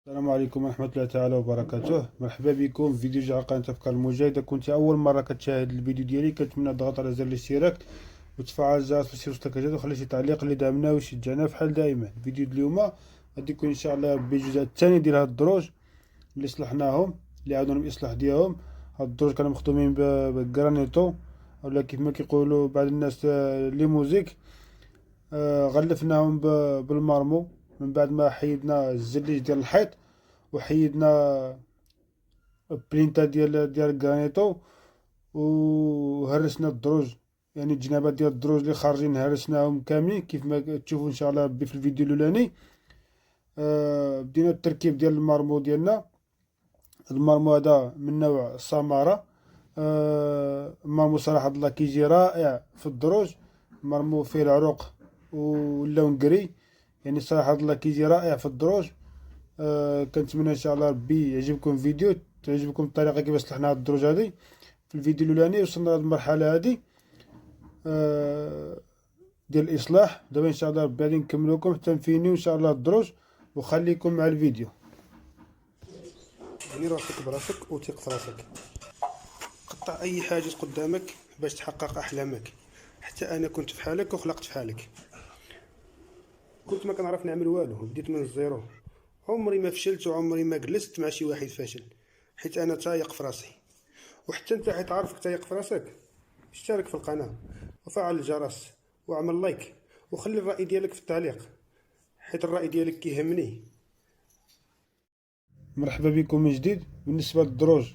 السلام عليكم ورحمة الله تعالى وبركاته. مرحبا بكم في فيديو جديد على قناة أفكار الموجة. إذا كنت أول مرة كتشاهد الفيديو ديالي كنتمنى تضغط على زر الاشتراك وتفعل الجرس باش يوصلك جديد، وخلي شي تعليق اللي دعمنا ويشجعنا بحال دائما. الفيديو ديال اليوم غادي يكون إن شاء الله بالجزء الثاني ديال هاد الدروج اللي صلحناهم، اللي عاودنا الإصلاح ديالهم. هاد الدروج كانوا مخدومين بالجرانيتو، ولا كيف ما كيقولوا بعض الناس لي موزيك. غلفناهم بالمارمو من بعد ما حيدنا الزليج ديال الحيط، وحيدنا بلينتا ديال الجرانيتو، وهرسنا الدروج. يعني الجنابات ديال الدروج اللي خارجين هرسناهم كاملين كيف ما تشوفوا ان شاء الله في الفيديو الاولاني. بدينا التركيب ديال المارمو ديالنا. المارمو هذا من نوع سامارا. المارمو صراحة الله كيجي رائع في الدروج. المارمو فيه العروق واللون قري، يعني صراحة الله كيجي رائع في الدروج. كنتمنى ان شاء الله ربي يعجبكم الفيديو، تعجبكم الطريقه كيفاش صلحنا هاد الدروج هادي. في الفيديو الاولاني وصلنا لهاد المرحله هادي ديال الاصلاح. دابا ان شاء الله ربي غادي نكملو لكم حتى نفينيو ان شاء الله الدروج، وخليكم مع الفيديو. يعني راسك براسك وثق في راسك. قطع اي حاجز قدامك باش تحقق احلامك. حتى انا كنت في حالك وخلقت في حالك. كنت ما كنعرف نعمل والو، بديت من الزيرو. عمري ما فشلت وعمري ما جلست مع شي واحد فاشل، حيت انا تايق في راسي. وحتى انت حيت عارفك تايق في راسك، اشترك في القناه وفعل الجرس واعمل لايك، وخلي الراي ديالك في التعليق، حيت الراي ديالك كيهمني. مرحبا بكم من جديد. بالنسبه للدروج،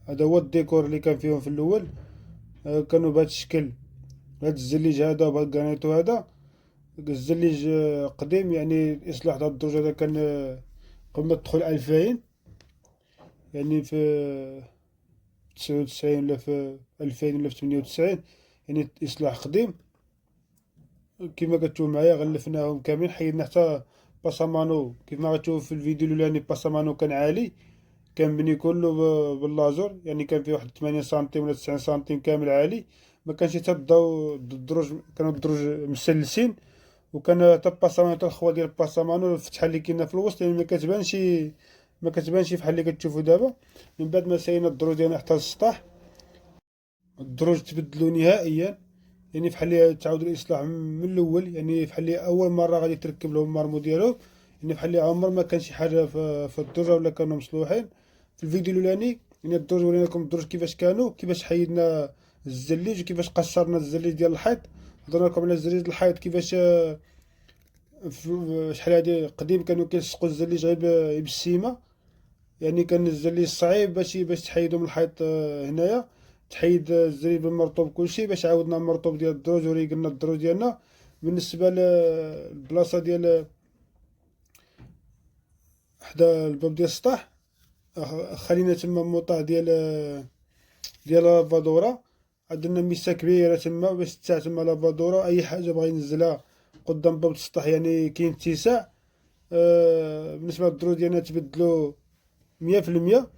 هذا هو الديكور اللي كان فيهم في الاول. كانوا بهذا الشكل، هذا الزليج هذا وبهذا الكرانيتو هذا. الزليج قديم، يعني الاصلاح تاع الدروج هذا كان قبل ما تدخل 2000، يعني في 99 ولا في 2000 ولا في 98. يعني إصلاح قديم. كيما كتشوف معايا غلفناهم كاملين، حيدنا حتى باسامانو. كيف ما غتشوف في الفيديو الأولاني باسامانو كان عالي، كان بني كله باللازور، يعني كان فيه واحد 8 سنتيم ولا 9 سنتيم كامل عالي. ما كانش حتى الضو الدروج، كانوا الدروج مسلسين. وكان حتى باسامانو، حتى الخوا ديال باسامانو الفتحة اللي كاينة في الوسط، يعني ما كتبانش بحال اللي كتشوفوا دابا. من بعد ما ساينا الدروج ديالنا حتى للسطح، الدروج تبدلوا نهائيا. يعني فحال اللي تعاود الاصلاح من الاول، يعني فحال اللي اول مره غادي تركب لهم المارمو ديالهم. يعني فحال اللي عمر ما كان شي حاجه في الدروج ولا كانوا مصلوحين. في الفيديو الاولاني يعني الدروج وريناكم الدروج كيفاش كانوا، كيفاش حيدنا الزليج وكيفاش قشرنا الزليج ديال الحيط. هضرنا لكم على الزليج ديال الحيط كيفاش شحال هادي قديم كانوا كيلصقوا الزليج غير بالسيمه. يعني كان الزليج صعيب باش تحيدو من الحيط. هنايا تحيد الزليج بالمرطوب كلشي، باش عاودنا المرطوب ديال الدروج وريقلنا الدروج ديالنا. بالنسبة للبلاصة ديال حدا الباب ديال السطح، خلينا تما موطا ديال لافادورا. عندنا ميسا كبيرة تما باش تاع تما لافادورا، أي حاجة بغا ينزلها قدام باب السطح يعني كاين اتساع. بالنسبة للدروج ديالنا تبدلو 100%.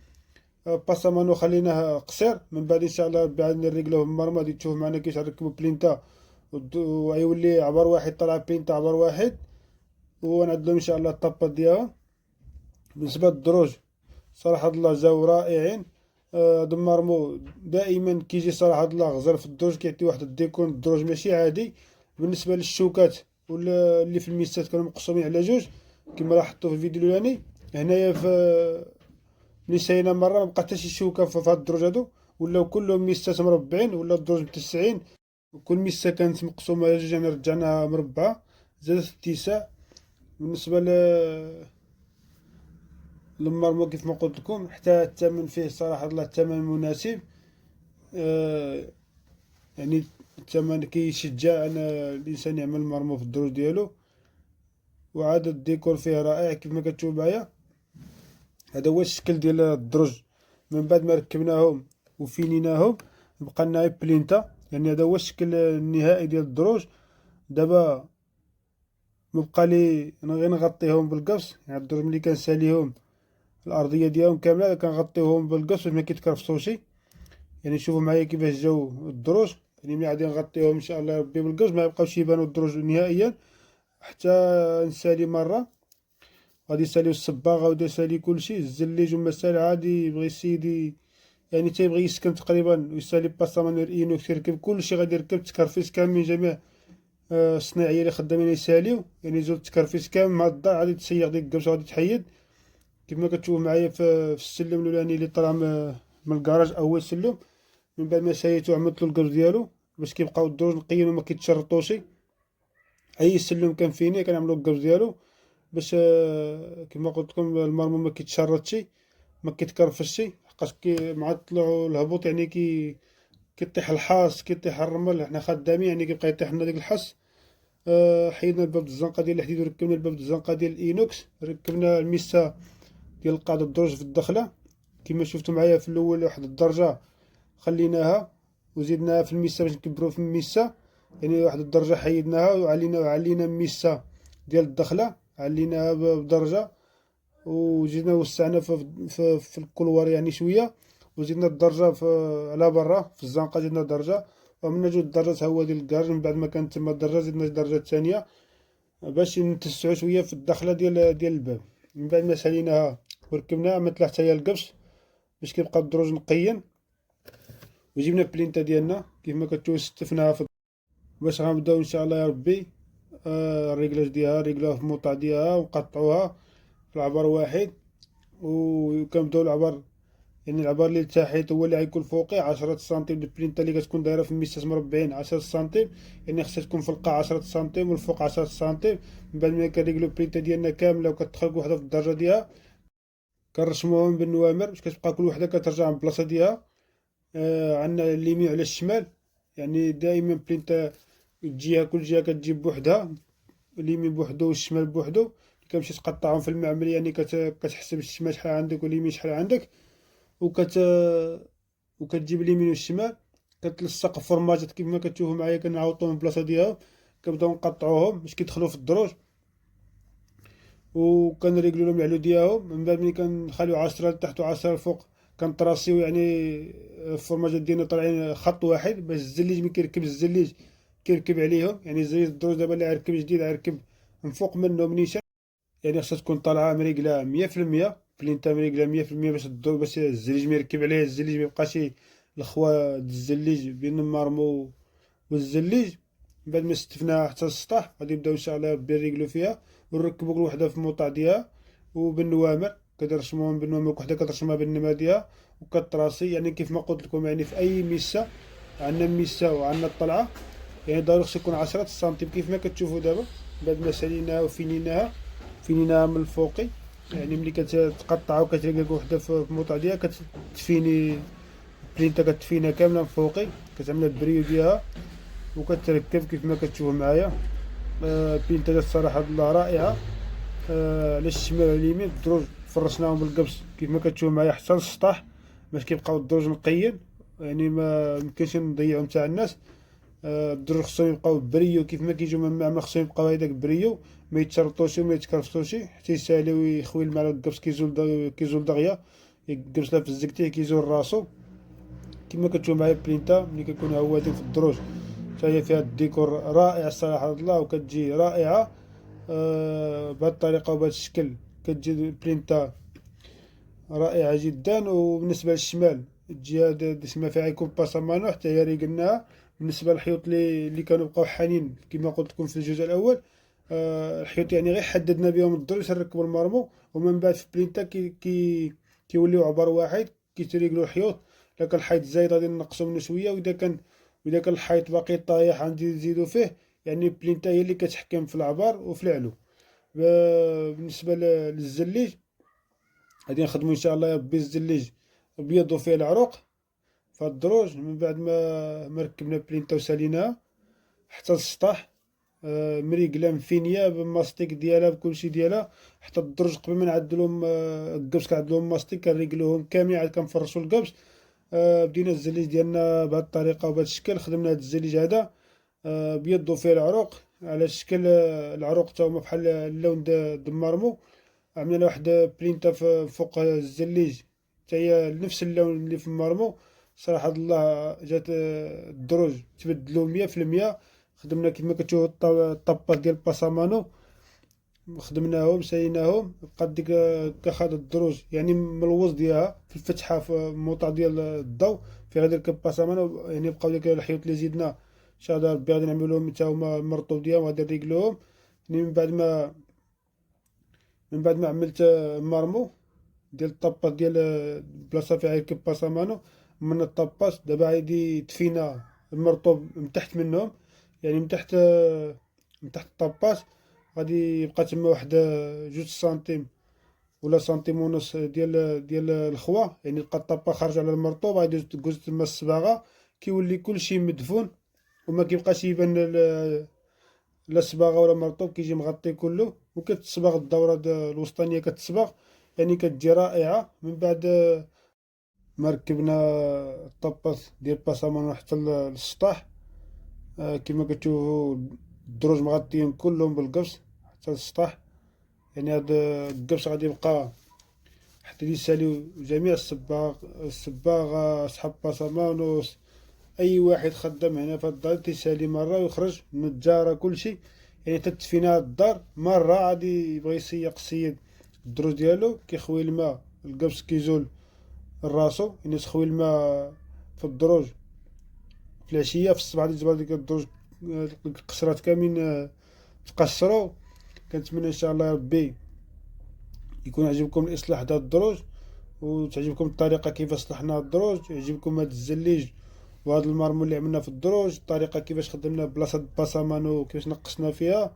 باسامانو خليناه قصير. من بعد ان شاء الله ربي عاد نريقلوه بالمرمى، غادي تشوف معنا كيفاش نركبو بلينتا، ويولي عبر واحد طلع بلينتا عبر واحد، ونعدلو ان شاء الله الطابات ديالها. بالنسبة للدروج صراحة الله جاو رائعين. هاد المرمو دائما كيجي صراحة الله غزال في الدروج، كيعطي واحد الديكور الدروج ماشي عادي. بالنسبة للشوكات ولا اللي في الميسات كانوا مقسومين على جوج كما لاحظتوا في الفيديو الاولاني. هنايا في ملي ساينا مرة مبقى حتى شي شوكة في هاد الدروج هادو، ولاو كلهم ميسات مربعين ولا الدروج متسعين. وكل ميسة كانت مقسومة على جوج، يعني رجعناها مربعة، زادت اتساع. بالنسبة للمرمى كيف ما قلت لكم، حتى الثمن فيه صراحة الله الثمن مناسب. آه يعني الثمن كيشجع أن الإنسان يعمل مرمى في الدروج ديالو. وعاد الديكور فيه رائع كيف ما كتشوف معايا. هذا هو الشكل ديال الدرج من بعد ما ركبناهم وفينيناهم. بقى لنا بلينتا، يعني هذا هو الشكل النهائي ديال الدروج. دابا مبقى لي غير نغطيهم بالقص. يعني الدروج ملي كنساليهم الارضيه ديالهم كامله كنغطيوهم بالقص باش ما كيتكرفسوش. يعني شوفوا معايا كيفاش جاو الدروج. يعني ملي غادي نغطيوهم ان شاء الله ربي بالقص ما يبقاوش يبانوا الدروج نهائيا حتى نسالي مره. غادي يساليو الصباغه وغادي يسالي كلشي، الزليج ومسال عادي يبغي السيدي يعني تيبغي يسكن تقريبا ويسالي باسامانو الاينوكس يركب كلشي غادي يركب تكرفيس كامل من جميع الصناعيه اللي خدامين يساليو، يعني زول التكرفيس كامل مع الدار غادي تسيق ديك الكبسه غادي تحيد كيما كتشوف معايا في السلم الاولاني اللي طلع من الكراج اول سلم. من بعد ما سايتو عملت له الكبس ديالو باش كيبقاو الدروج نقيين وما كيتشرطوشي، اي سلم كان فيني كنعملو الكبس ديالو باش كما قلت لكم المرمى ما كيتشرطش ما كيتكرفسش، حقاش مع الطلوع والهبوط يعني كيطيح الحاس كيطيح الرمل، حنا خدامين يعني كيبقى يطيح لنا ديك الحس. حيدنا الباب الزنقه ديال الحديد وركبنا الباب الزنقه ديال الاينوكس، ركبنا الميسا ديال القاعده الدروج في الدخله كما شفتوا معايا في الاول واحد الدرجه خليناها وزدناها في الميسا باش نكبروا في الميسا، يعني واحد الدرجه حيدناها وعلينا الميسا ديال الدخله عليناها بدرجه، وزيدنا وسعنا في الكولوار يعني شويه، وزدنا الدرجه على برا في الزنقه زدنا درجه، وعملنا جوج درجات هو ديال الكراج. من بعد ما كانت تما الدرجه زدنا الدرجه الثانيه باش نتسعوا شويه في الدخله ديال الباب. من بعد ما ساليناها وركبناها عملت حتى هي القبس باش كيبقى الدروج نقيا، وجبنا البلينتا ديالنا كيف ما كتشوف ستفناها باش غنبداو ان شاء الله يا ربي الريكلاج ديالها ريكلاها في الموطع ديالها ونقطعوها في العبر واحد، وكنبداو العبر يعني العبر اللي تحت هو اللي غيكون فوقي 10 سنتيم. البلينتا اللي كتكون دايره في الميساس مربعين 10 سنتيم، يعني خصها تكون في القاع 10 سنتيم والفوق 10 سنتيم. من بعد ما كنريكلو البلينتا ديالنا كامله وكتدخل كل وحده في الدرجه ديالها كنرسموهم بالنوامر باش كتبقى كل وحده كترجع من البلاصه ديالها. عندنا اليمين على الشمال، يعني دائما بلينتا الجهه كل جهه كتجيب بوحدها، اليمين بوحدو والشمال بوحدو، كتمشي تقطعهم في المعمل يعني كتحسب الشمال شحال عندك واليمين شحال عندك، وكت وكتجيب اليمين والشمال كتلصق فورماجات كيف ما كتشوفوا معايا كنعاوطوهم في البلاصه ديالهم، كنبداو نقطعوهم باش كيدخلوا في الدروج وكنريكلو لهم العلو ديالهم. من بعد ملي كنخليو 10 لتحت و10 الفوق كنطراسيو يعني الفورماجات ديالنا طالعين خط واحد باش الزليج ملي كيركب الزليج كيركب عليهم، يعني الزليج الدروج دابا اللي غيركب جديد غيركب من فوق منه منيشان، يعني خصها تكون طالعه مريقله 100%، بلينتا مريقله 100% باش الزليج ما يركب عليه الزليج ما يبقاش الخوا الزليج بين المرمو والزليج. من بعد ما استفناها حتى للسطح غادي نبداو ان شاء الله نريقلو فيها ونركبو كل وحده في الموطع ديالها وبالنوامر كترسموهم بالنوامر، كل وحده كترسمها بالنمره ديالها وكتراسي، يعني كيف ما قلت لكم يعني في اي ميسا عندنا ميسا وعندنا الطلعه يعني ضروري خصو يكون 10 سنتيم كيف ما كتشوفوا دابا. بعد ما ساليناها وفينيناها من الفوقي، يعني ملي كتقطعها وكتريقل وحده في الموطع ديالها كتفيني بلينتا كتفينها كامله من فوقي، كتعملها البريو ديالها وكتركب كيف ما كتشوفوا معايا. بلينتا الصراحه الله رائعه. على الشمال وعلى اليمين الدروج فرشناهم بالقبس كيف ما كتشوفوا معايا حتى للسطح باش كيبقاو الدروج نقيين، يعني ما ممكنش نضيعهم تاع الناس. الدروج خصهم يبقاو بريو كيف ما كيجيو من المعمل، خصهم يبقاو هيداك بريو ما يتشرطوش وما يتكرفسوش حتى يساليو ويخوي الماء القبس كيزول دغيا القبس لا في الزكتيه كيزول راسو. كما كتشوف معايا بلينتا ملي كيكونوا هواتين في الدروج حتى هي فيها الديكور رائع الصراحه الله وكتجي رائعه. بهذه الطريقه وبهذا الشكل كتجي بلينتا رائعه جدا. وبالنسبه للشمال الجهه الشمال فيها يكون باسامانو حتى هي ريقلناها. بالنسبه للحيوط اللي كانوا بقاو حانين كما قلت لكم في الجزء الاول، الحيوط يعني غير حددنا بهم الدروج باش نركبوا المرمو، ومن بعد في بلينتا كيوليو عبر واحد كيتريقلو الحيوط. الا كان الحيط زايد غادي نقصو منه شويه، واذا كان الحيط باقي طايح غادي نزيدو فيه، يعني بلينتا هي اللي كتحكم في العبار وفي العلو. بالنسبه للزليج غادي نخدمو ان شاء الله يا ربي الزليج ابيض وفيه العروق في الدروج. من بعد ما ركبنا بلينتا وساليناها حتى للسطح مريقله مفينيه بالماستيك ديالها بكلشي ديالها، حتى الدرج قبل ما نعدلوهم القبس كنعدلوهم ماستيك كنريقلوهم كاملين عاد كنفرشو القبس. بدينا الزليج ديالنا بهذه الطريقه وبهذا الشكل. خدمنا هذا الزليج هذا بيض فيه العروق على شكل العروق تا هما بحال اللون دمارمو. عملنا له واحد بلينتا فوق الزليج حتى هي نفس اللون اللي في المرمو. صراحة الله جات الدروج تبدلو 100%. خدمنا كيما كتشوفو الطابات ديال باسامانو خدمناهم ساليناهم، بقات ديك كخاد الدروج يعني من الوسط ديالها في الفتحه في الموطا ديال الضو في غادي يركب باسامان. يعني بقاو ديك الحيوط اللي زيدنا ان شاء الله ربي غادي نعملو لهم حتى هما المرطوب ديالهم غادي نريقلوهم. يعني من بعد ما عملت المارمو ديال الطاباط ديال البلاصه فيها يركب باسامانو من الطاباط، دابا غادي تفينا المرطوب من تحت منهم، يعني من تحت الطاباط غادي يبقى تما واحد 2 سنتيم ولا سنتيم ونص ديال الخوا، يعني تلقى الطابا خارجه على المرطوب غادي تجوز تما الصباغه، كيولي كلشي مدفون وما كيبقاش يبان لا الصباغه ولا المرطوب، كيجي مغطي كله وكتصبغ الدوره الوسطانيه كتصبغ، يعني كتجي رائعه. من بعد ما ركبنا الطاباط ديال باسامانو حتى للسطح، كما كتشوفوا الدروج مغطيين كلهم بالقبس حتى للسطح. يعني هاد القبس غادي يبقى حتى يساليو جميع الصباغ صحاب باسامانوس، اي واحد خدام هنا في الدار تيسالي مره ويخرج من الجاره كلشي، يعني تتفينا الدار مره غادي يبغي يسيق السيد الدروج ديالو كيخوي الماء القبس كيزول راسو، يعني تخوي الماء في الدروج في العشيه، في الصباح غادي تجبر ديك الدروج القشرات كاملين تقشروا. كنتمنى ان شاء الله يا ربي يكون عجبكم الاصلاح ديال الدروج وتعجبكم الطريقه كيفاش صلحنا الدروج، يعجبكم هذا الزليج وهذا المرمول اللي عملنا في الدروج، الطريقه كيفاش خدمنا بلاصه باسامانو كيفاش نقصنا فيها.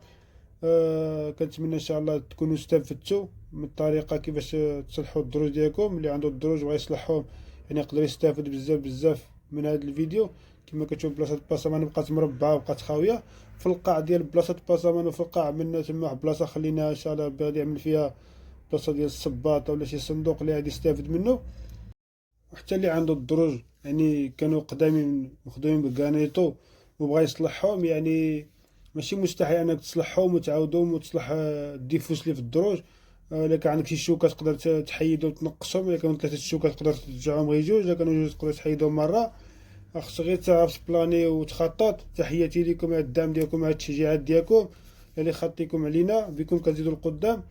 كنتمنى ان شاء الله تكونوا استفدتوا من الطريقه كيفاش تصلحوا الدروج ديالكم. اللي عنده الدروج بغا يصلحهم يعني يقدر يستافد بزاف من هذا الفيديو. كما كتشوف بلاصه باسامانو بقات مربعه وبقات خاويه، في القاع ديال بلاصه باسامانو في القاع عملنا تما واحد البلاصه خليناها ان شاء الله ربي غادي يعمل فيها بلاصه ديال الصباطه ولا شي صندوق اللي غادي يستافد منه. وحتى اللي عنده الدروج يعني كانوا قدامين مخدومين بالكانيطو وبغا يصلحهم، يعني ماشي مستحيل انك تصلحهم وتعاودهم وتصلح الديفوس اللي في الدروج. الا كان عندك شي شوكه تقدر تحيدهم وتنقصهم، الا كانوا 3 شوكات تقدر ترجعهم غير 2، الا كانوا 2 تقدر تحيدهم مره. خصك غير تعرف تبلاني وتخطط. تحياتي لكم على الدعم ديالكم على التشجيعات ديالكم اللي خاطيكم علينا، بكم كنزيدوا القدام.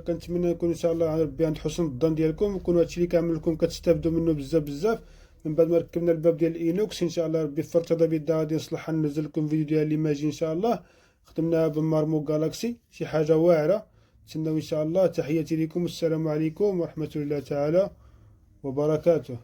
كنتمنى نكون ان شاء الله ربي عند حسن الظن ديالكم، ويكون هادشي اللي كنعمل لكم كتستافدوا منه بزاف. من بعد ما ركبنا الباب ديال الاينوكس ان شاء الله ربي في ارتضى بيدا غادي نصلحها ننزل لكم فيديو ديال ليماجي ان شاء الله. خدمناها بمارمو جالاكسي شي حاجه واعره، تسناو ان شاء الله. تحياتي لكم والسلام عليكم ورحمه الله تعالى وبركاته.